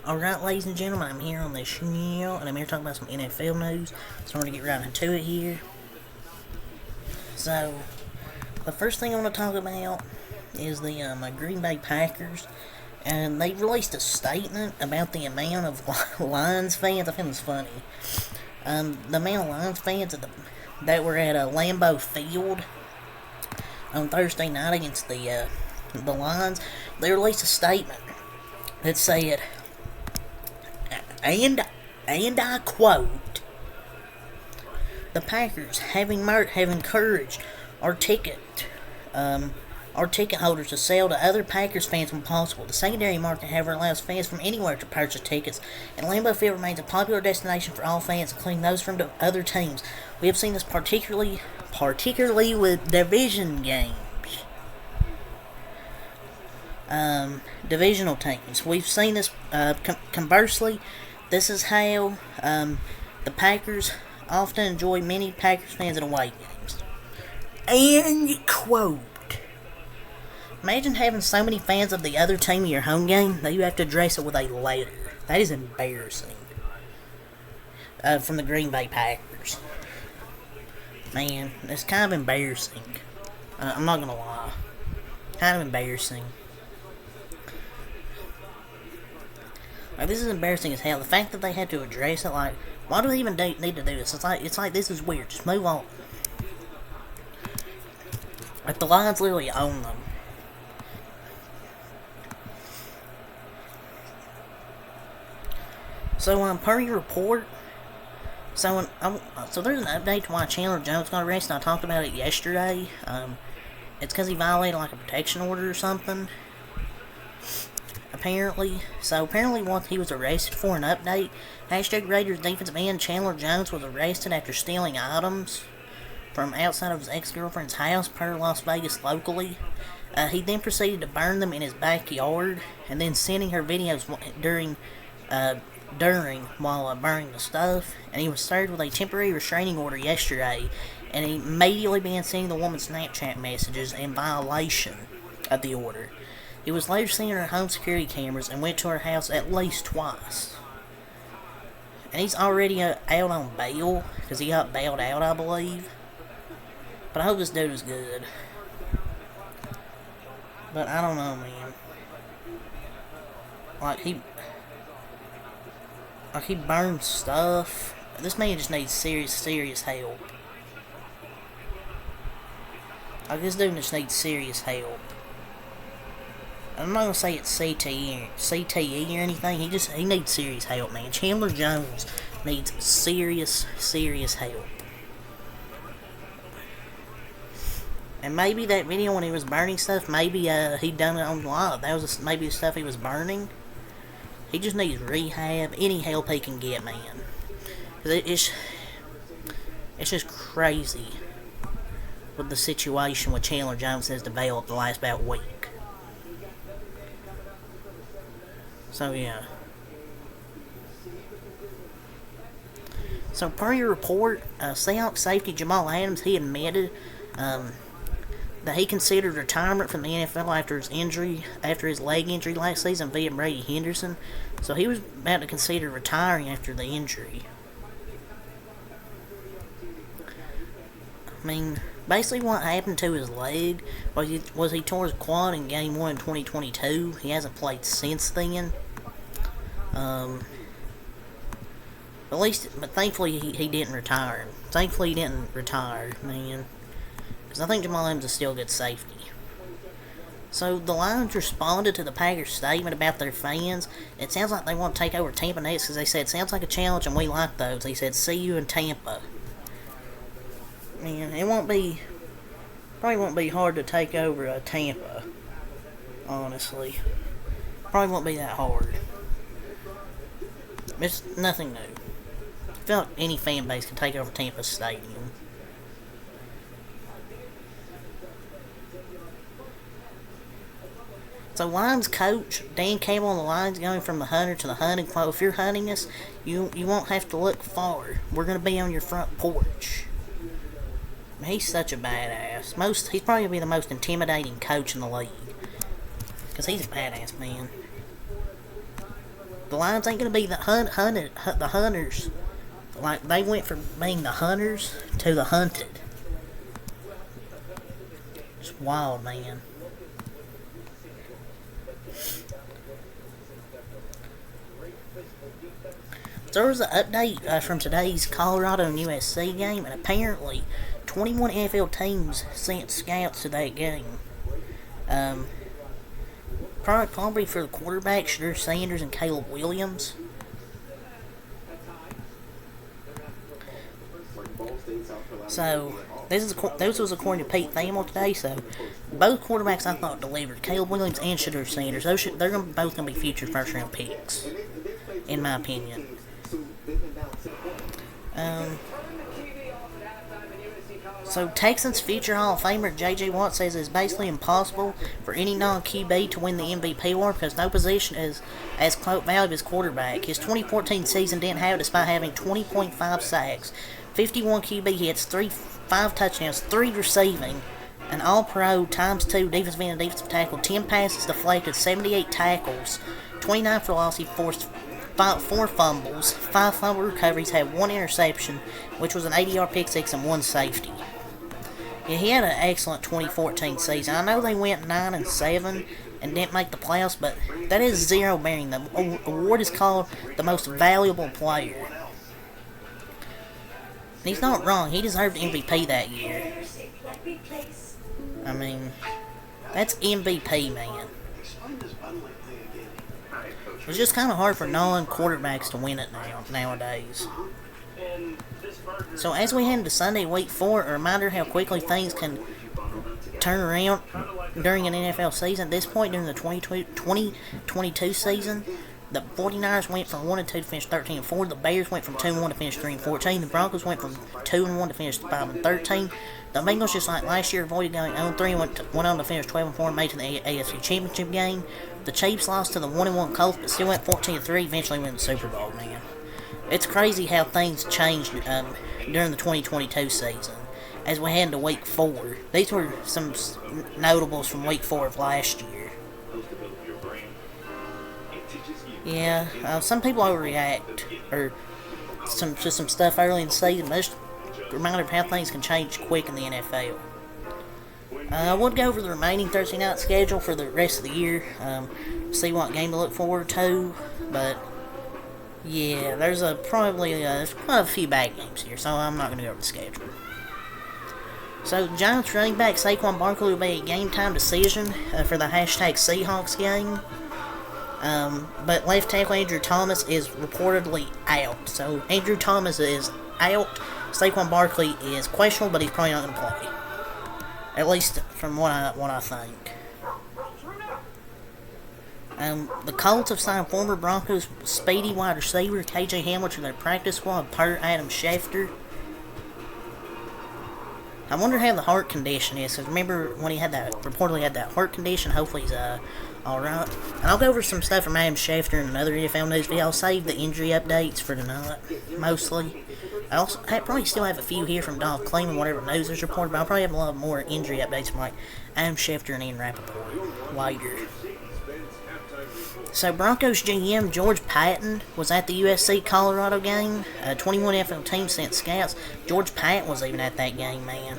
Alright, ladies and gentlemen, I'm here on this channel, and I'm here talking about some NFL news, so I'm going to get right into it here. So, the first thing I want to talk about is the Green Bay Packers, and they released a statement about the amount of Lions fans. I think it's funny. The amount of Lions fans that were at Lambeau Field on Thursday night against the Lions. They released a statement that said, and I quote, "The Packers have encouraged our ticket holders to sell to other Packers fans when possible. The secondary market, however, allows fans from anywhere to purchase tickets, and Lambeau Field remains a popular destination for all fans, including those from the other teams. We have seen this particularly with division games. Divisional teams. We've seen this, conversely, this is how the Packers often enjoy many Packers fans at away games." And quote, imagine having so many fans of the other team in your home game that you have to address it with a letter. That is embarrassing. From the Green Bay Packers. Man, it's kind of embarrassing. I'm not gonna lie. Kind of embarrassing. Like, this is embarrassing as hell. The fact that they had to address it, like, why do they even need to do this? It's like this is weird. Just move on. Like, the Lions literally own them. So, per your report, so there's an update to why Chandler Jones got arrested. I talked about it yesterday. It's because he violated, like, a protection order or something. Apparently. So, apparently what he was arrested for, an update. Raiders defensive end Chandler Jones was arrested after stealing items from outside of his ex-girlfriend's house, per Las Vegas locally. He then proceeded to burn them in his backyard, and then sending her videos during while burning the stuff. And he was served with a temporary restraining order yesterday, and he immediately began sending the woman Snapchat messages in violation of the order. He was later seen on her home security cameras and went to her house at least twice. And he's already out on bail, because he got bailed out, I believe. But I hope this dude is good. But I don't know, man. Like, he burns stuff. This man just needs serious help. Like, this dude just needs serious help. I'm not gonna say it's CTE or anything. He needs serious help, man. Chandler Jones needs serious help. And maybe that video when he was burning stuff, maybe he done it on live. That was maybe the stuff he was burning. He just needs rehab, any help he can get, man. It's just crazy with the situation with Chandler Jones has developed the last about week. So, yeah. So, per your report, Seahawks safety Jamal Adams, he admitted that he considered retirement from the NFL after his leg injury last season via Brady Henderson. So, he was about to consider retiring after the injury. I mean, basically what happened to his leg was he tore his quad in Game 1 in 2022. He hasn't played since then. But thankfully he didn't retire. Thankfully he didn't retire, man. Because I think Jamal Adams is still good safety. So the Lions responded to the Packers' statement about their fans. It sounds like they want to take over Tampa next, because they said, "Sounds like a challenge and we like those." They said, "See you in Tampa." Man, probably won't be hard to take over Tampa, honestly. Probably won't be that hard. It's nothing new. I feel like any fan base can take over Tampa Stadium. So, Lions coach Dan Campbell on the Lions going from the hunter to the hunting quote, "If you're hunting us, you won't have to look far. We're going to be on your front porch." He's such a badass. He's probably going to be the most intimidating coach in the league. Because he's a badass, man. The Lions ain't gonna be the the hunters. Like, they went from being the hunters to the hunted. It's wild, man. There was an update from today's Colorado and USC game, and apparently 21 NFL teams sent scouts to that game. Probably for the quarterbacks, Shedeur Sanders and Caleb Williams. So, this was according to Pete Thamel today, so both quarterbacks I thought delivered. Caleb Williams and Shedeur Sanders. They're both going to be future first-round picks, in my opinion. So Texans future Hall of Famer J.J. Watt says it's basically impossible for any non-QB to win the MVP award because no position is as quote valuable as quarterback. His 2014 season didn't have it despite having 20.5 sacks, 51 QB hits, 5 touchdowns, 3 receiving, an All-Pro ×2 defensive end and defensive tackle, 10 passes deflected, 78 tackles, 29 for loss. He forced 4 fumbles, 5 fumble recoveries, had 1 interception, which was an 80-yard pick six and 1 safety. Yeah, he had an excellent 2014 season. I know they went 9-7 and didn't make the playoffs, but that is zero bearing. The award is called the most valuable player. And he's not wrong. He deserved MVP that year. I mean, that's MVP, man. It's just kind of hard for non-quarterbacks to win it nowadays. So as we head into Sunday, Week 4, a reminder how quickly things can turn around during an NFL season. At this point during the 2022 season, the 49ers went from 1-2 to finish 13-4. The Bears went from 2-1 to finish 3-14. The Broncos went from 2-1 to finish 5-13. The Bengals, just like last year, avoided going 0-3 and went on to finish 12-4 and made to the AFC Championship game. The Chiefs lost to the 1-1 Colts, but still went 14-3, eventually win the Super Bowl, man. It's crazy how things changed during the 2022 season as we head into Week 4. These were some notables from Week 4 of last year. Yeah, some people overreact or to some stuff early in the season, but just a reminder of how things can change quick in the NFL. I would go over the remaining Thursday night schedule for the rest of the year, see what game to look forward to, but yeah, there's probably a few bad games here, so I'm not going to go over the schedule. So, Giants running back Saquon Barkley will be a game-time decision for the #Seahawks game. But left tackle Andrew Thomas is reportedly out. So, Andrew Thomas is out. Saquon Barkley is questionable, but he's probably not going to play. At least from what I think. The Colts have signed former Broncos speedy wide receiver KJ Hamler to their practice squad per Adam Schefter. I wonder how the heart condition is, because remember when he reportedly had that heart condition. Hopefully he's alright. And I'll go over some stuff from Adam Schefter and another NFL news video. I'll save the injury updates for tonight, mostly. I probably still have a few here from Dolph Cleveland, whatever news is reported, but I'll probably have a lot more injury updates from like Adam Schefter and Ian Rappaport later. So Broncos GM George Patton was at the USC Colorado game. 21 NFL teams sent scouts. George Patton was even at that game, man.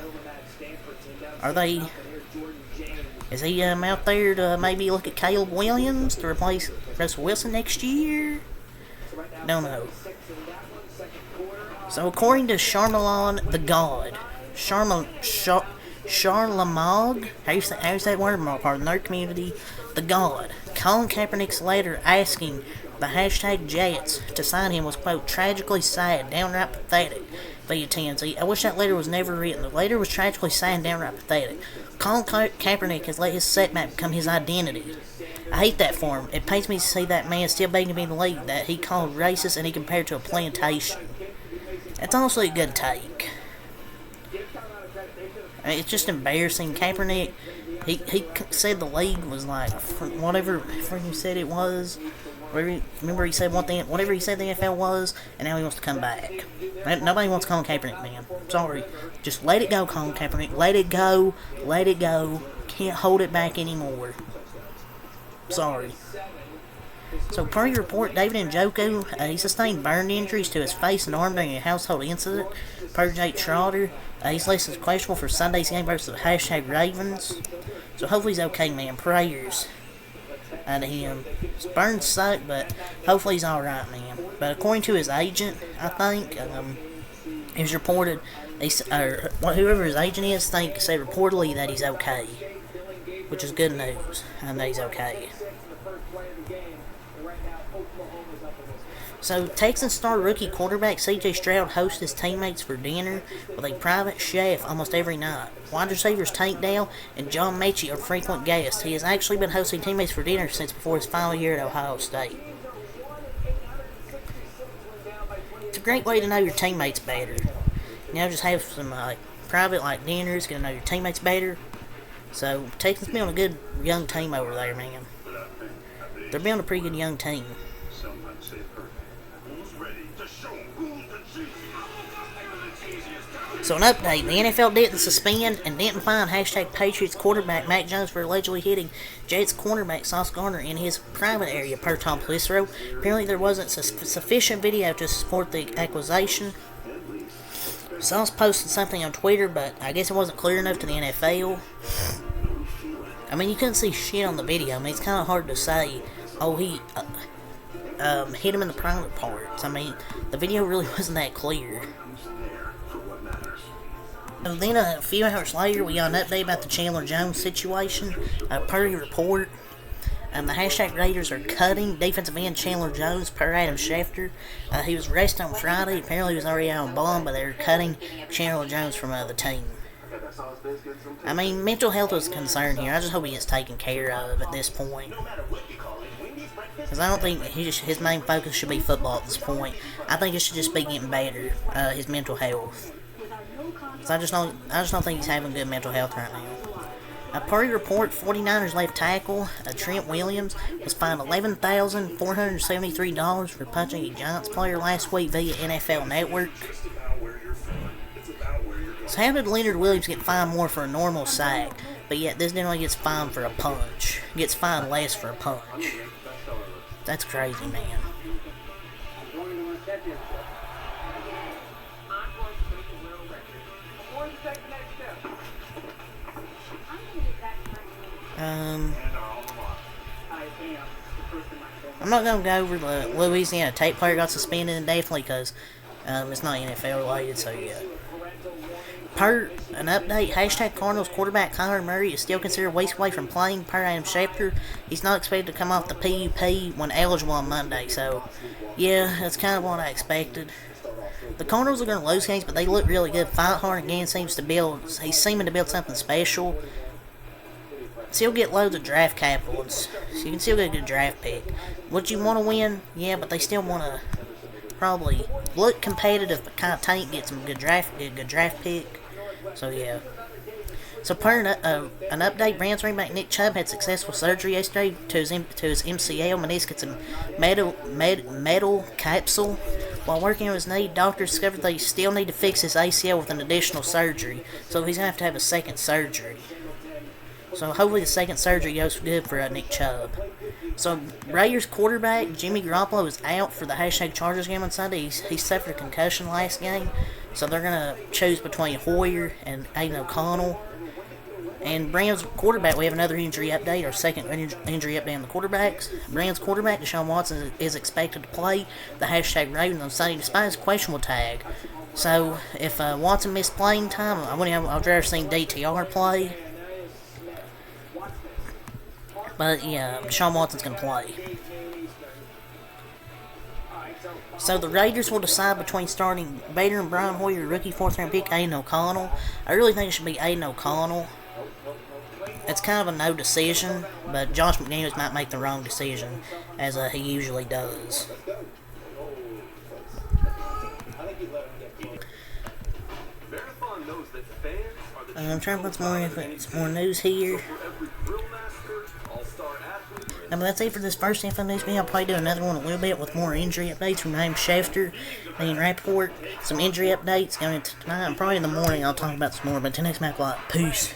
Is he out there to maybe look at Caleb Williams to replace Russell Wilson next year? Don't know. So according to Charlamagne the God, Charlamagne, how you say that word? I'm part of the nerd community. The God. Colin Kaepernick's letter asking the #Jets to sign him was, quote, tragically sad, downright pathetic, via TMZ. I wish that letter was never written. The letter was tragically sad and downright pathetic. Colin Kaepernick has let his setback become his identity. I hate that for him. It pains me to see that man still begging to be in the league that he called racist and he compared to a plantation. That's honestly a good take. I mean, it's just embarrassing. Kaepernick, he said the league was like whatever he said it was. Remember he said whatever he said the NFL was, and now he wants to come back. Nobody wants Colin Kaepernick, man. Sorry. Just let it go, Colin Kaepernick. Let it go. Let it go. Can't hold it back anymore. Sorry. So, per your report, David Njoku, he sustained burn injuries to his face and arm during a household incident. Per Jake Schroeder, he's listed as questionable for Sunday's game versus the hashtag Ravens. So, hopefully he's okay, man. Prayers to him. His burns suck, but hopefully he's alright, man. But according to his agent, I think, it was reported, whoever his agent is, said reportedly that he's okay. Which is good news, and that he's okay. So, Texans star rookie quarterback C.J. Stroud hosts his teammates for dinner with a private chef almost every night. Wide receivers Tank Dell and John Mechie are frequent guests. He has actually been hosting teammates for dinner since before his final year at Ohio State. It's a great way to know your teammates better. You know, just have some private dinners, get to know your teammates better. So, Texans building a good young team over there, man. They're building a pretty good young team. So, an update. The NFL didn't suspend and didn't fine hashtag Patriots quarterback Mac Jones for allegedly hitting Jets cornerback Sauce Gardner in his private area, per Tom Pelissero. Apparently, there wasn't sufficient video to support the accusation. Sauce posted something on Twitter, but I guess it wasn't clear enough to the NFL. I mean, you couldn't see shit on the video. I mean, it's kind of hard to say, oh, he hit him in the private parts. I mean, the video really wasn't that clear. And then a few hours later, we got an update about the Chandler Jones situation. Per your report, the hashtag Raiders are cutting defensive end Chandler Jones, per Adam Schefter. He was arrested on Friday. Apparently, he was already out on bond, but they're cutting Chandler Jones from the team. I mean, mental health was a concern here. I just hope he gets taken care of at this point. Because I don't think his main focus should be football at this point. I think it should just be getting better, his mental health. So I just don't think he's having good mental health right now. Per your report, 49ers left tackle Trent Williams was fined $11,473 for punching a Giants player last week via NFL Network. So how did Leonard Williams get fined more for a normal sack, but yet this generally gets fined for a punch? Gets fined less for a punch. That's crazy, man. I'm not going to go over the Louisiana Tech player got suspended indefinitely because it's not NFL related, so yeah. Per an update, hashtag Cardinals quarterback Kyler Murray is still considered weeks away from playing, per Adam Schefter. He's not expected to come off the PUP when eligible on Monday, so yeah, that's kind of what I expected. The Cardinals are going to lose games, but they look really good. Fight hard again he's seeming to build something special. Still get loads of draft capital, so you can still get a good draft pick. Would you want to win? Yeah, but they still want to probably look competitive, but kind of tank, get some good draft pick. So yeah. So per an update, Rams running back Nick Chubb had successful surgery yesterday to his MCL, meniscus, and metal capsule. While working on his knee, doctors discovered they still need to fix his ACL with an additional surgery. So he's going to have a second surgery. So hopefully the second surgery goes good for Nick Chubb. So Raiders quarterback Jimmy Garoppolo is out for the hashtag Chargers game on Sunday. He suffered a concussion last game. So they're going to choose between Hoyer and Aiden O'Connell. And Rams quarterback, we have another injury update, our second injury update on the quarterbacks. Rams quarterback Deshaun Watson is expected to play the hashtag Ravens on Sunday despite his questionable tag. So if Watson missed playing time, I'd rather see DTR play. But yeah, Deshaun Watson's going to play. So the Raiders will decide between starting Bader and Brian Hoyer, rookie fourth round pick Aiden O'Connell. I really think it should be Aiden O'Connell. It's kind of a no decision, but Josh McDaniels might make the wrong decision, as he usually does. I'm trying to put some more news here. But that's it for this first info news video. I'll probably do another one a little bit with more injury updates from Adam Schefter and Rappaport. Some injury updates going into tonight, and probably in the morning I'll talk about some more. But until next time, peace.